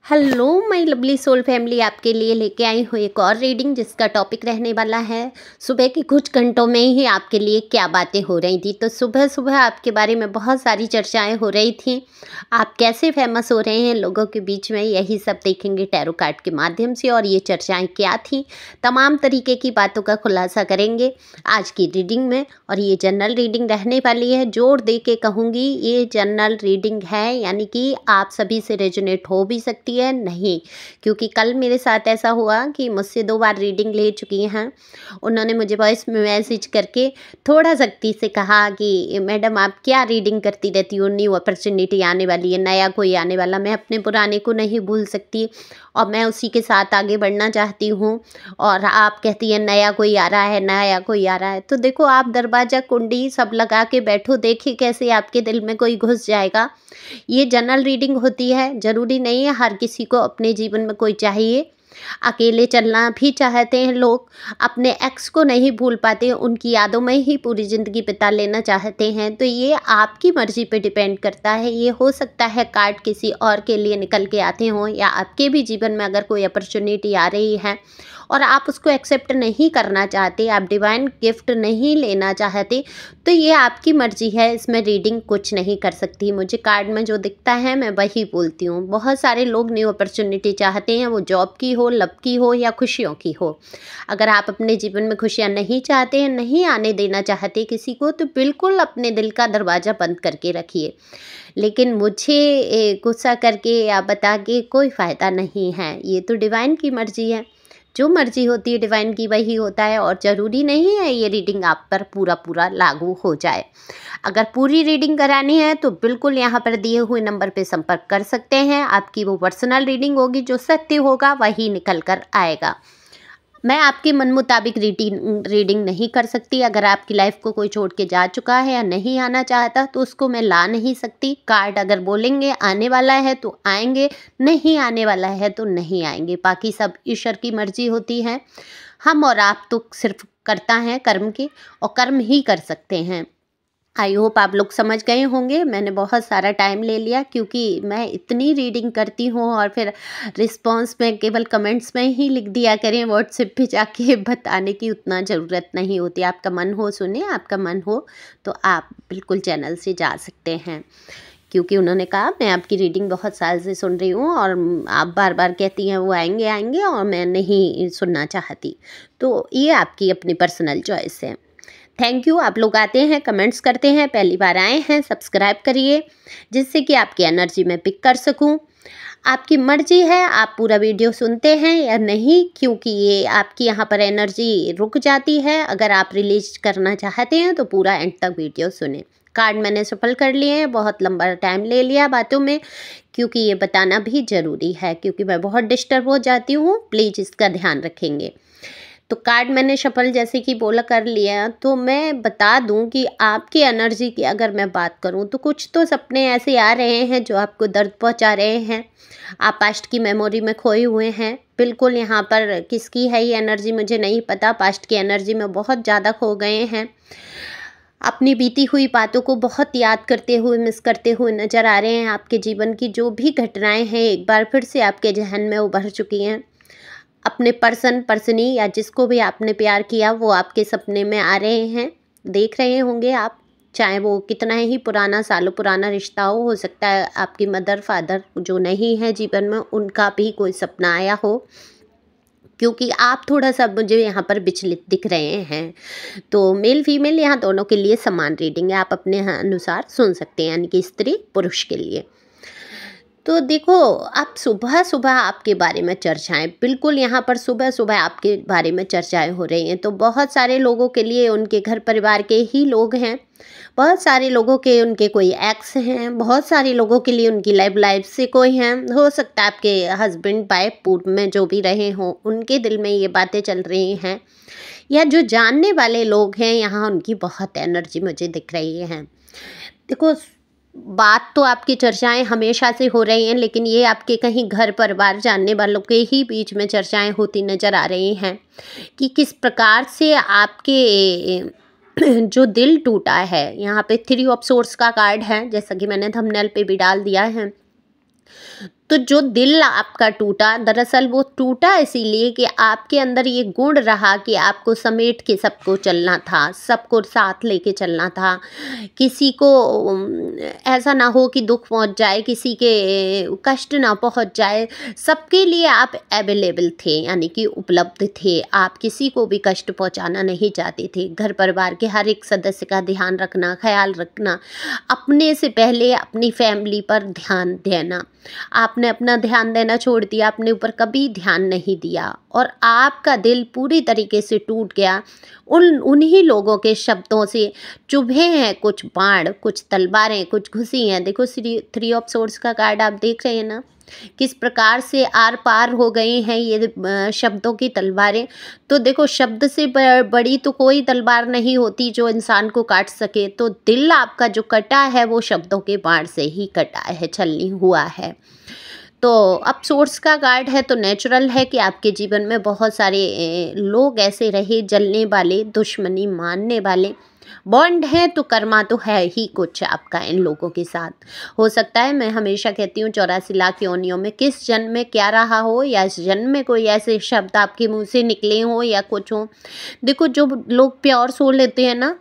Hello my lovely soul family, आपके लिए लेके आई हूँ एक और रीडिंग जिसका टॉपिक रहने वाला है सुबह के कुछ घंटों में ही आपके लिए क्या बातें हो रही थी। तो सुबह सुबह आपके बारे में बहुत सारी चर्चाएं हो रही थी। आप कैसे फेमस हो रहे हैं लोगों के बीच में, यही सब देखेंगे टैरो कार्ड के माध्यम से। और ये चर्चाएं क्या थी, तमाम तरीके की बातों का खुलासा करेंगे आज की रीडिंग में। और ये जनरल रीडिंग रहने वाली है, जोर दे के कहूँगी ये जनरल रीडिंग है, यानी कि आप सभी से रेजोनेट हो भी सकती है नहीं, क्योंकि कल मेरे साथ ऐसा हुआ कि मुझसे 2 बार रीडिंग ले चुकी हैं। उन्होंने मुझे वॉइस में मैसेज करके थोड़ा सख्ती से कहा कि मैडम आप क्या रीडिंग करती रहती हो, न्यू अपॉर्चुनिटी आने वाली है, नया कोई आने वाला, मैं अपने पुराने को नहीं भूल सकती और मैं उसी के साथ आगे बढ़ना चाहती हूँ। और आप कहती हैं नया कोई आ रहा है, नया कोई आ रहा है। तो देखो, आप दरवाज़ा कुंडी सब लगा के बैठो, देखिए कैसे आपके दिल में कोई घुस जाएगा। ये जनरल रीडिंग होती है, ज़रूरी नहीं है हर किसी को अपने जीवन में कोई चाहिए। अकेले चलना भी चाहते हैं लोग, अपने एक्स को नहीं भूल पाते, उनकी यादों में ही पूरी ज़िंदगी बिता लेना चाहते हैं। तो ये आपकी मर्ज़ी पे डिपेंड करता है। ये हो सकता है कार्ड किसी और के लिए निकल के आते हों, या आपके भी जीवन में अगर कोई अपॉर्चुनिटी आ रही है और आप उसको एक्सेप्ट नहीं करना चाहते, आप डिवाइन गिफ्ट नहीं लेना चाहते, तो ये आपकी मर्ज़ी है। इसमें रीडिंग कुछ नहीं कर सकती। मुझे कार्ड में जो दिखता है मैं वही बोलती हूँ। बहुत सारे लोग न्यू अपॉर्चुनिटी चाहते हैं, वो जॉब की हो, लव की हो या खुशियों की हो। अगर आप अपने जीवन में खुशियाँ नहीं चाहते हैं, नहीं आने देना चाहते किसी को, तो बिल्कुल अपने दिल का दरवाज़ा बंद करके रखिए। लेकिन मुझे गुस्सा करके या बता के कोई फ़ायदा नहीं है। ये तो डिवाइन की मर्ज़ी है, जो मर्ज़ी होती है डिवाइन की वही होता है। और ज़रूरी नहीं है ये रीडिंग आप पर पूरा लागू हो जाए। अगर पूरी रीडिंग करानी है तो बिल्कुल यहाँ पर दिए हुए नंबर पे संपर्क कर सकते हैं। आपकी वो पर्सनल रीडिंग होगी, जो सत्य होगा वही निकल कर आएगा। मैं आपके मन मुताबिक रीडिंग नहीं कर सकती। अगर आपकी लाइफ को कोई छोड़ के जा चुका है या नहीं आना चाहता तो उसको मैं ला नहीं सकती। कार्ड अगर बोलेंगे आने वाला है तो आएंगे, नहीं आने वाला है तो नहीं आएंगे। बाकी सब ईश्वर की मर्जी होती है। हम और आप तो सिर्फ करता है कर्म के, और कर्म ही कर सकते हैं। आई होप आप लोग समझ गए होंगे। मैंने बहुत सारा टाइम ले लिया क्योंकि मैं इतनी रीडिंग करती हूँ और फिर रिस्पॉन्स में केवल कमेंट्स में ही लिख दिया करें, व्हाट्सएप पे जाके बताने की उतना ज़रूरत नहीं होती। आपका मन हो सुने, आपका मन हो तो आप बिल्कुल चैनल से जा सकते हैं। क्योंकि उन्होंने कहा मैं आपकी रीडिंग बहुत साल से सुन रही हूँ और आप बार बार कहती हैं वो आएंगे आएंगे और मैं नहीं सुनना चाहती। तो ये आपकी अपनी पर्सनल चॉइस है। Thank you. आप लोग आते हैं, कमेंट्स करते हैं, पहली बार आए हैं, सब्सक्राइब करिए जिससे कि आपकी एनर्जी मैं पिक कर सकूं। आपकी मर्जी है आप पूरा वीडियो सुनते हैं या नहीं, क्योंकि ये आपकी यहाँ पर एनर्जी रुक जाती है। अगर आप रिलीज करना चाहते हैं तो पूरा एंड तक वीडियो सुने। कार्ड मैंने सफल कर लिए हैं, बहुत लंबा टाइम ले लिया बातों में, क्योंकि ये बताना भी ज़रूरी है, क्योंकि मैं बहुत डिस्टर्ब हो जाती हूँ। प्लीज़ इसका ध्यान रखेंगे। तो कार्ड मैंने शफल जैसे कि बोला कर लिया, तो मैं बता दूं कि आपकी एनर्जी की अगर मैं बात करूं तो कुछ तो सपने ऐसे आ रहे हैं जो आपको दर्द पहुंचा रहे हैं। आप पास्ट की मेमोरी में खोए हुए हैं। बिल्कुल, यहाँ पर किसकी है ये एनर्जी मुझे नहीं पता। पास्ट की एनर्जी में बहुत ज़्यादा खो गए हैं। अपनी बीती हुई बातों को बहुत याद करते हुए, मिस करते हुए नज़र आ रहे हैं। आपके जीवन की जो भी घटनाएं हैं एक बार फिर से आपके जहन में उभर चुकी हैं। अपने पर्सनी या जिसको भी आपने प्यार किया वो आपके सपने में आ रहे हैं, देख रहे होंगे आप। चाहे वो कितना ही पुराना, सालों पुराना रिश्ता हो सकता है आपकी मदर फादर जो नहीं है जीवन में, उनका भी कोई सपना आया हो, क्योंकि आप थोड़ा सा मुझे यहाँ पर विचलित दिख रहे हैं। तो मेल फीमेल यहाँ दोनों के लिए समान रीडिंग है, आप अपने अनुसार सुन सकते हैं, यानी कि स्त्री पुरुष के लिए। तो देखो, आप सुबह सुबह आपके बारे में चर्चाएं, बिल्कुल यहाँ पर सुबह सुबह आपके बारे में चर्चाएं हो रही हैं। तो बहुत सारे लोगों के लिए उनके घर परिवार के ही लोग हैं, बहुत सारे लोगों के उनके कोई एक्स हैं, बहुत सारे लोगों के लिए उनकी लाइफ से कोई हैं। हो सकता है आपके हस्बैंड वाइफ पूर्व में जो भी रहे हों उनके दिल में ये बातें चल रही हैं, या जो जानने वाले लोग हैं यहाँ उनकी बहुत एनर्जी मुझे दिख रही है। देखो, बात तो आपकी चर्चाएं हमेशा से हो रही हैं, लेकिन ये आपके कहीं घर परिवार जानने वालों के ही बीच में चर्चाएं होती नज़र आ रही हैं कि किस प्रकार से आपके जो दिल टूटा है। यहाँ पे 3 ऑफ सोर्स का कार्ड है, जैसा कि मैंने थंबनेल पे भी डाल दिया है। तो जो दिल आपका टूटा, दरअसल वो टूटा इसीलिए कि आपके अंदर ये गुण रहा कि आपको समेट के सबको चलना था, सबको साथ लेके चलना था। किसी को ऐसा ना हो कि दुख पहुंच जाए, किसी के कष्ट ना पहुंच जाए, सबके लिए आप अवेलेबल थे, यानी कि उपलब्ध थे। आप किसी को भी कष्ट पहुंचाना नहीं चाहते थे। घर परिवार के हर एक सदस्य का ध्यान रखना, ख्याल रखना, अपने से पहले अपनी फैमिली पर ध्यान देना। आपने अपना ध्यान देना छोड़ दिया, अपने ऊपर कभी ध्यान नहीं दिया और आपका दिल पूरी तरीके से टूट गया उन्हीं लोगों के शब्दों से। चुभे हैं कुछ बाण, कुछ तलवारें, कुछ घुसी हैं। देखो थ्री ऑफ सोर्ड्स का कार्ड आप देख रहे हैं ना, किस प्रकार से आर पार हो गए हैं ये शब्दों की तलवारें। तो देखो, शब्द से बड़ी तो कोई तलवार नहीं होती जो इंसान को काट सके। तो दिल आपका जो कटा है वो शब्दों के बाण से ही कटा है, छलनी हुआ है। तो अब सोर्स का कार्ड है तो नेचुरल है कि आपके जीवन में बहुत सारे लोग ऐसे रहे, जलने वाले, दुश्मनी मानने वाले। बॉन्ड है तो कर्मा तो है ही कुछ आपका इन लोगों के साथ। हो सकता है, मैं हमेशा कहती हूँ 84 लाख योनियों में किस जन्म में क्या रहा हो, या इस जन्म में कोई ऐसे शब्द आपके मुंह से निकले हो या कुछ हो। देखो, जो लोग प्योर सोल लेते हैं ना,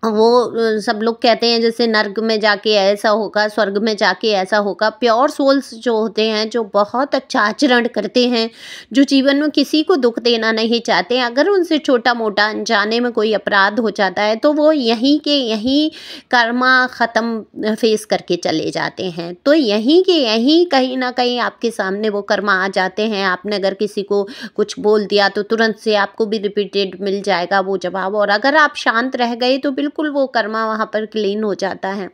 वो सब लोग कहते हैं जैसे नर्क में जाके ऐसा होगा, स्वर्ग में जाके ऐसा होगा। प्योर सोल्स जो होते हैं, जो बहुत अच्छा आचरण करते हैं, जो जीवन में किसी को दुख देना नहीं चाहते, अगर उनसे छोटा मोटा अनजाने में कोई अपराध हो जाता है तो वो यहीं के यहीं कर्मा ख़त्म फेस करके चले जाते हैं। तो यहीं के यहीं कहीं ना कहीं आपके सामने वो कर्मा आ जाते हैं। आपने अगर किसी को कुछ बोल दिया तो तुरंत से आपको भी रिपीटेड मिल जाएगा वो जवाब, और अगर आप शांत रह गए तो बिल्कुल वो कर्मा वहाँ पर क्लीन हो जाता है।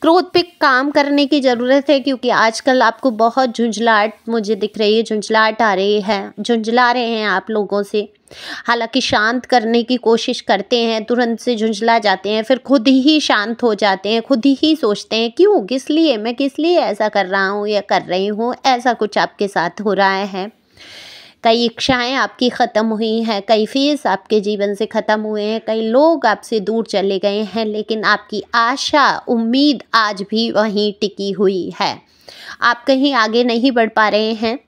क्रोध पे काम करने की ज़रूरत है, क्योंकि आजकल आपको बहुत झुंझलाहट मुझे दिख रही है, झुंझलाहट आ रही है, झुंझला रहे हैं आप लोगों से। हालांकि शांत करने की कोशिश करते हैं, तुरंत से झुंझला जाते हैं, फिर खुद ही शांत हो जाते हैं, खुद ही सोचते हैं क्यों, किस लिए, मैं किस लिए ऐसा कर रहा हूँ या कर रही हूँ। ऐसा कुछ आपके साथ हो रहा है। कई इच्छाएं आपकी ख़त्म हुई हैं, कई फेस आपके जीवन से ख़त्म हुए हैं, कई लोग आपसे दूर चले गए हैं, लेकिन आपकी आशा, उम्मीद आज भी वहीं टिकी हुई है। आप कहीं आगे नहीं बढ़ पा रहे हैं,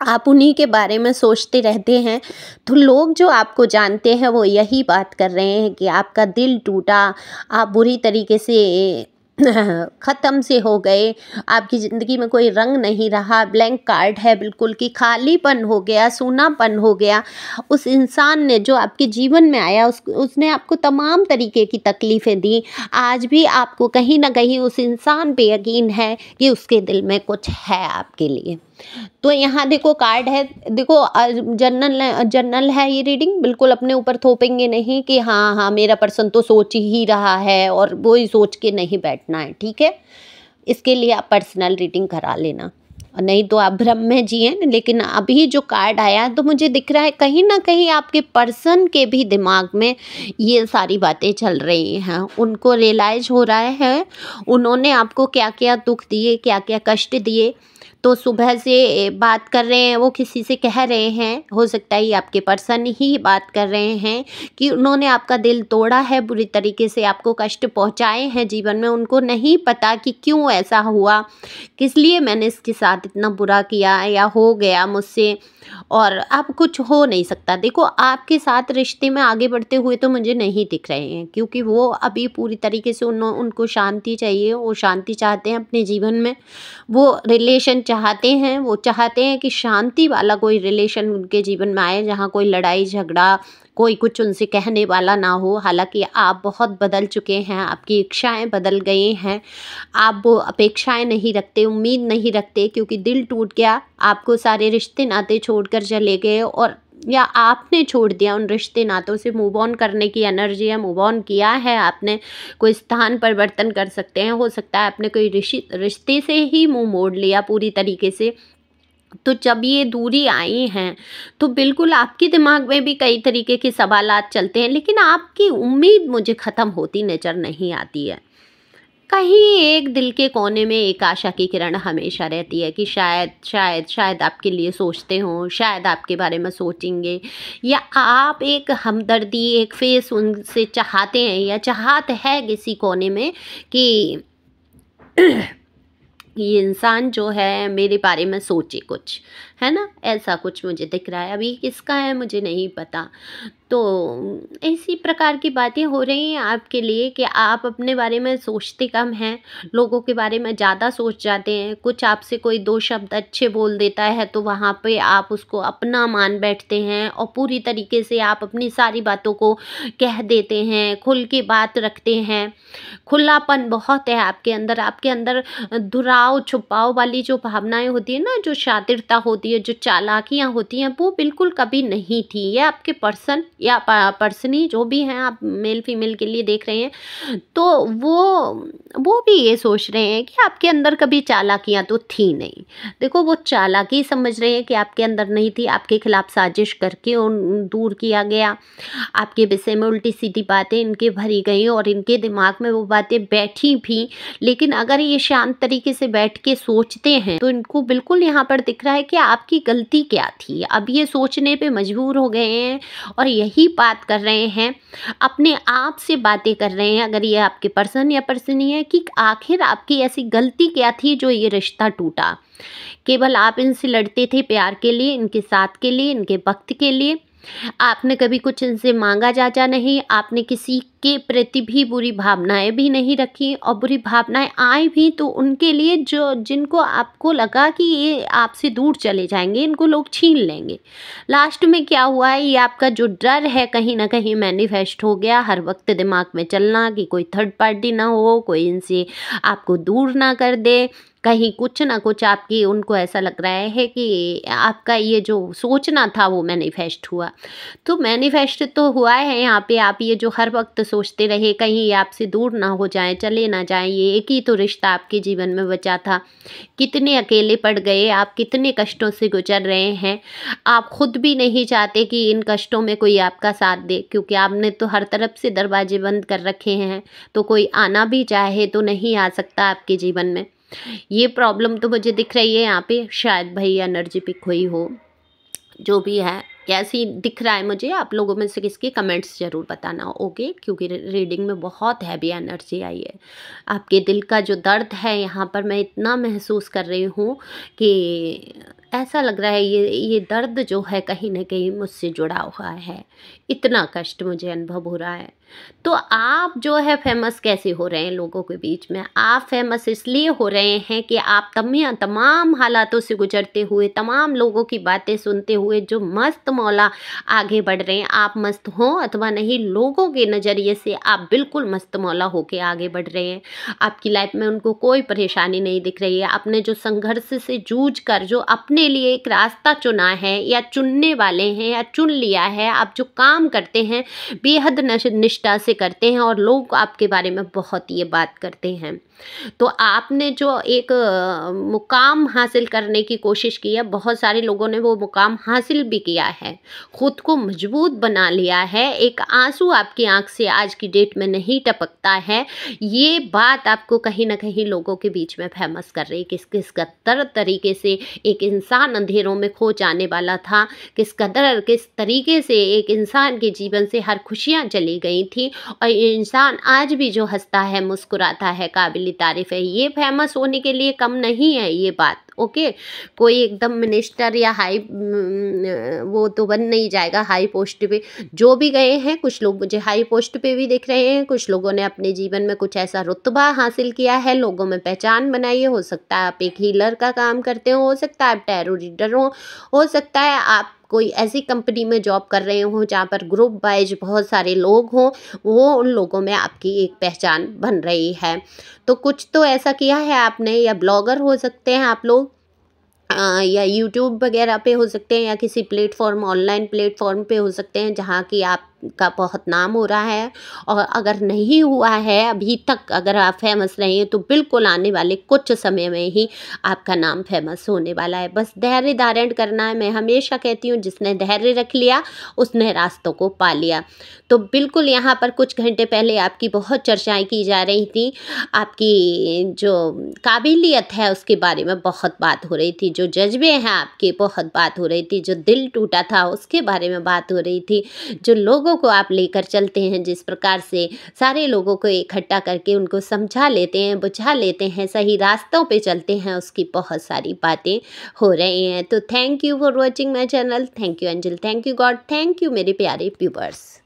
आप उन्हीं के बारे में सोचते रहते हैं। तो लोग जो आपको जानते हैं वो यही बात कर रहे हैं कि आपका दिल टूटा, आप बुरी तरीके से ख़त्म से हो गए, आपकी ज़िंदगी में कोई रंग नहीं रहा, ब्लैंक कार्ड है बिल्कुल, कि खालीपन हो गया, सूनापन हो गया। उस इंसान ने जो आपके जीवन में आया उसने आपको तमाम तरीके की तकलीफ़ें दी। आज भी आपको कहीं ना कहीं उस इंसान पे यकीन है कि उसके दिल में कुछ है आपके लिए। तो यहाँ देखो कार्ड है, देखो जनरल है ये रीडिंग, बिल्कुल अपने ऊपर थोपेंगे नहीं कि हाँ हाँ मेरा पर्सन तो सोच ही रहा है, और वो ही सोच के नहीं बैठना है, ठीक है। इसके लिए आप पर्सनल रीडिंग करा लेना, नहीं तो आप भ्रम में जिए। लेकिन अभी जो कार्ड आया तो मुझे दिख रहा है कहीं ना कहीं आपके पर्सन के भी दिमाग में ये सारी बातें चल रही हैं। उनको रियलाइज हो रहा है उन्होंने आपको क्या क्या दुख दिए, क्या क्या कष्ट दिए। तो सुबह से बात कर रहे हैं, वो किसी से कह रहे हैं, हो सकता है ये आपके पर्सन ही बात कर रहे हैं कि उन्होंने आपका दिल तोड़ा है, बुरी तरीके से आपको कष्ट पहुंचाए हैं जीवन में। उनको नहीं पता कि क्यों ऐसा हुआ, किस लिए मैंने इसके साथ इतना बुरा किया या हो गया मुझसे, और अब कुछ हो नहीं सकता। देखो, आपके साथ रिश्ते में आगे बढ़ते हुए तो मुझे नहीं दिख रहे हैं, क्योंकि वो अभी पूरी तरीके से उनको शांति चाहिए, वो शांति चाहते हैं अपने जीवन में, वो रिलेशन चाहते हैं, वो चाहते हैं कि शांति वाला कोई रिलेशन उनके जीवन में आए, जहाँ कोई लड़ाई झगड़ा, कोई कुछ उनसे कहने वाला ना हो। हालांकि आप बहुत बदल चुके हैं, आपकी इच्छाएं बदल गई हैं, आप वो अपेक्षाएं नहीं रखते, उम्मीद नहीं रखते, क्योंकि दिल टूट गया, आपको सारे रिश्ते नाते छोड़कर चले गए, और या आपने छोड़ दिया उन रिश्ते नातों से। मूव ऑन करने की एनर्जी है, मूव ऑन किया है आपने, कोई स्थान परिवर्तन कर सकते हैं, हो सकता है आपने कोई रिश्ते से ही मुंह मोड़ लिया पूरी तरीके से। तो जब ये दूरी आई हैं तो बिल्कुल आपके दिमाग में भी कई तरीके के सवालात चलते हैं, लेकिन आपकी उम्मीद मुझे ख़त्म होती नज़र नहीं आती है। कहीं एक दिल के कोने में एक आशा की किरण हमेशा रहती है कि शायद शायद शायद आपके लिए सोचते हों, शायद आपके बारे में सोचेंगे, या आप एक हमदर्दी, एक फेस उनसे चाहते हैं, या चाहत है किसी कोने में कि ये इंसान जो है मेरे बारे में सोचे कुछ, है ना? ऐसा कुछ मुझे दिख रहा है। अभी किसका है मुझे नहीं पता। तो इसी प्रकार की बातें हो रही हैं आपके लिए कि आप अपने बारे में सोचते कम हैं, लोगों के बारे में ज़्यादा सोच जाते हैं। कुछ आपसे कोई 2 शब्द अच्छे बोल देता है तो वहाँ पे आप उसको अपना मान बैठते हैं और पूरी तरीके से आप अपनी सारी बातों को कह देते हैं, खुल के बात रखते हैं। खुलापन बहुत है आपके अंदर दुराव छुपाव वाली जो भावनाएँ होती हैं ना, जो शातिरता होती है, जो चालाकियाँ होती हैं, वो बिल्कुल कभी नहीं थी। ये आपके पर्सन या पर्सनी जो भी हैं, आप मेल फीमेल के लिए देख रहे हैं, तो वो भी ये सोच रहे हैं कि आपके अंदर कभी चालाकियाँ तो थी नहीं। देखो, वो चालाकी समझ रहे हैं कि आपके अंदर नहीं थी, आपके खिलाफ साजिश करके उन दूर किया गया। आपके विषय में उल्टी सीधी बातें इनके भरी गई और इनके दिमाग में वो बातें बैठी भी। लेकिन अगर ये शांत तरीके से बैठ के सोचते हैं तो इनको बिल्कुल यहाँ पर दिख रहा है कि आपकी गलती क्या थी। अब ये सोचने पे मजबूर हो गए हैं और यही बात कर रहे हैं, अपने आप से बातें कर रहे हैं, अगर ये आपके पर्सन या पर्सनी है, कि आखिर आपकी ऐसी गलती क्या थी जो ये रिश्ता टूटा। केवल आप इनसे लड़ते थे प्यार के लिए, इनके साथ के लिए, इनके वक्त के लिए। आपने कभी कुछ इनसे मांगा जाचा नहीं, आपने किसी के प्रति भी बुरी भावनाएं भी नहीं रखी, और बुरी भावनाएं आई भी तो उनके लिए जो जिनको आपको लगा कि ये आपसे दूर चले जाएंगे, इनको लोग छीन लेंगे। लास्ट में क्या हुआ है, ये आपका जो डर है कहीं ना कहीं मैनिफेस्ट हो गया। हर वक्त दिमाग में चलना कि कोई थर्ड पार्टी ना हो, कोई इनसे आपको दूर ना कर दे, कहीं कुछ ना कुछ आपकी उनको ऐसा लग रहा है कि आपका ये जो सोचना था वो मैनिफेस्ट हुआ। तो मैनिफेस्ट तो हुआ है यहाँ पे। आप ये जो हर वक्त सोचते रहे कहीं ये आपसे दूर ना हो जाएं, चले ना जाएं, ये एक ही तो रिश्ता आपके जीवन में बचा था। कितने अकेले पड़ गए आप, कितने कष्टों से गुजर रहे हैं। आप खुद भी नहीं चाहते कि इन कष्टों में कोई आपका साथ दे, क्योंकि आपने तो हर तरफ से दरवाजे बंद कर रखे हैं, तो कोई आना भी चाहे तो नहीं आ सकता आपके जीवन में। ये प्रॉब्लम तो मुझे दिख रही है यहाँ पे। शायद भाई एनर्जी पिक हुई हो, जो भी है। कैसी दिख रहा है मुझे, आप लोगों में से किसके कमेंट्स ज़रूर बताना। ओके, क्योंकि रीडिंग में बहुत हैवी एनर्जी आई है। आपके दिल का जो दर्द है यहाँ पर मैं इतना महसूस कर रही हूँ कि ऐसा लग रहा है ये दर्द जो है कहीं ना कहीं मुझसे जुड़ा हुआ है। इतना कष्ट मुझे अनुभव हो रहा है। तो आप जो है फेमस कैसे हो रहे हैं लोगों के बीच में? आप फेमस इसलिए हो रहे हैं कि आप तमाम हालातों से गुजरते हुए, तमाम लोगों की बातें सुनते हुए जो मस्त मौला आगे बढ़ रहे हैं। आप मस्त हों अथवा नहीं, लोगों के नज़रिए से आप बिल्कुल मस्त मौला होके आगे बढ़ रहे हैं। आपकी लाइफ में उनको कोई परेशानी नहीं दिख रही है। आपने जो संघर्ष से जूझ कर जो अपने लिए एक रास्ता चुना है या चुनने वाले हैं या चुन लिया है, आप जो काम करते हैं बेहद निष्ठा से करते हैं और लोग आपके बारे में बहुत ये बात करते हैं। तो आपने जो एक मुकाम हासिल करने की कोशिश की है, बहुत सारे लोगों ने वो मुकाम हासिल भी किया है, खुद को मजबूत बना लिया है। एक आंसू आपकी आंख से आज की डेट में नहीं टपकता है। ये बात आपको कहीं ना कहीं लोगों के बीच में फेमस कर रही है। किस कदर तरीके से एक इंसान अंधेरों में खो जाने वाला था, किस तरीके से एक इंसान के जीवन से हर खुशियाँ चली गई थी, और ये इंसान आज भी जो हंसता है, मुस्कुराता है, काबिल तारीफ है। ये फेमस होने के लिए कम नहीं है ये बात। ओके, कोई एकदम मिनिस्टर या हाई वो तो बन नहीं जाएगा हाई पोस्ट पे। जो भी गए हैं, कुछ लोग मुझे हाई पोस्ट पे भी दिख रहे हैं, कुछ लोगों ने अपने जीवन में कुछ ऐसा रुतबा हासिल किया है, लोगों में पहचान बनाई है। हो सकता है आप एक हीलर का काम करते हो सकता है आप टैरो रीडर हो सकता है आप कोई ऐसी कंपनी में जॉब कर रहे हो जहाँ पर ग्रुप वाइज बहुत सारे लोग हों, वो उन लोगों में आपकी एक पहचान बन रही है। तो कुछ तो ऐसा किया है आपने, या ब्लॉगर हो सकते हैं आप लोग, या यूट्यूब वगैरह पे हो सकते हैं, या किसी प्लेटफॉर्म, ऑनलाइन प्लेटफॉर्म पे हो सकते हैं जहाँ की आपका बहुत नाम हो रहा है। और अगर नहीं हुआ है अभी तक, अगर आप फेमस रहे हैं तो बिल्कुल आने वाले कुछ समय में ही आपका नाम फेमस होने वाला है। बस धैर्य धारण करना है। मैं हमेशा कहती हूँ, जिसने धैर्य रख लिया उसने रास्तों को पा लिया। तो बिल्कुल यहाँ पर कुछ घंटे पहले आपकी बहुत चर्चाएं की जा रही थी, आपकी जो काबिलियत है उसके बारे में बहुत बात हो रही थी, जो जज्बे हैं आपके बहुत बात हो रही थी, जो दिल टूटा था उसके बारे में बात हो रही थी, जो लोगों को आप लेकर चलते हैं, जिस प्रकार से सारे लोगों को इकट्ठा करके उनको समझा लेते हैं, बुझा लेते हैं, सही रास्तों पे चलते हैं, उसकी बहुत सारी बातें हो रही हैं। तो thank you for watching my channel. Thank you angel, thank you God, thank you मेरे प्यारे व्यूवर्स।